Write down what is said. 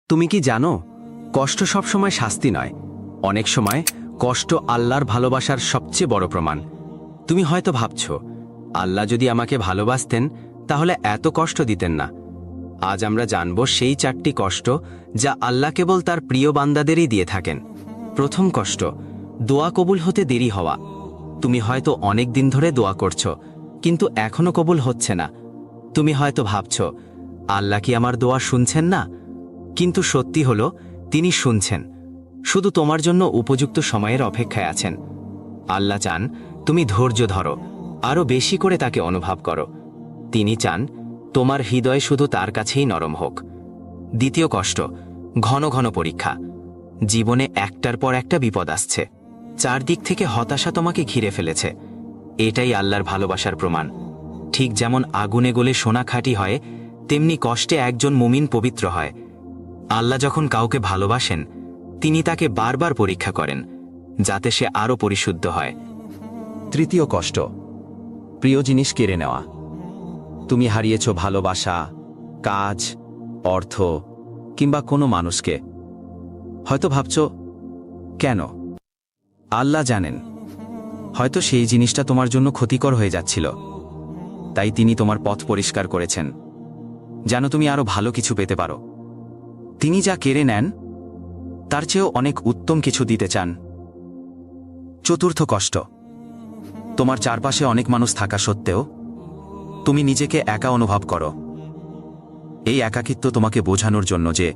তুমি কি জানো, কষ্ট সবসময় শাস্তি নয়, অনেক সময় কষ্ট আল্লাহর ভালোবাসার সবচেয়ে বড় প্রমাণ। তুমি হয়তো ভাবছ, আল্লাহ যদি আমাকে ভালোবাসতেন তাহলে এত কষ্ট দিতেন না। আজ আমরা জানব সেই 4টি কষ্ট যা আল্লাহ কেবল তার প্রিয় বান্দাদেরই দিয়ে থাকেন। প্রথম কষ্ট, দোয়া কবুল হতে দেরি হওয়া। তুমি হয়তো অনেক দিন ধরে দোয়া করছো, কিন্তু এখনো কবুল হচ্ছে না। তুমি হয়তো ভাবছ, আল্লাহ কি আমার দোয়া শুনছেন না? কিন্তু সত্যি হলো, তিনি শুনছেন, শুধু তোমার জন্য উপযুক্ত সময়ের অপেক্ষায় আছেন। আল্লাহ চান তুমি ধৈর্য ধরো, আরও বেশি করে তাকে অনুভব করো। তিনি চান তোমার হৃদয় শুধু তার কাছেই নরম হোক। দ্বিতীয় কষ্ট, ঘন ঘন পরীক্ষা। জীবনে একটার পর একটা বিপদ আসছে, চারদিক থেকে হতাশা তোমাকে ঘিরে ফেলেছে। এটাই আল্লাহর ভালোবাসার প্রমাণ। ঠিক যেমন আগুনে গলে সোনা খাঁটি হয়, তেমনি কষ্টে একজন মুমিন পবিত্র হয়। আল্লাহ যখন কাউকে ভালোবাসেন, তিনি তাকে বারবার পরীক্ষা করেন, যাতে সে আরও পরিশুদ্ধ হয়। তৃতীয় কষ্ট, প্রিয় জিনিস কেড়ে নেওয়া। তুমি হারিয়েছ ভালোবাসা, কাজ, অর্থ কিংবা কোনো মানুষকে। হয়তো ভাবছ, কেন? আল্লাহ জানেন, হয়তো সেই জিনিসটা তোমার জন্য ক্ষতিকর হয়ে যাচ্ছিল, তাই তিনি তোমার পথ পরিষ্কার করেছেন, যেন তুমি আরও ভালো কিছু পেতে পারো। তিনি যা কেড়ে নেন, তার চেয়েও অনেক উত্তম কিছু দিতে চান। চতুর্থ কষ্ট, তোমার চারপাশে অনেক মানুষ থাকা সত্ত্বেও তুমি নিজেকে একা অনুভব করো। এই একাকিত্ব তোমাকে বোঝানোর জন্য যে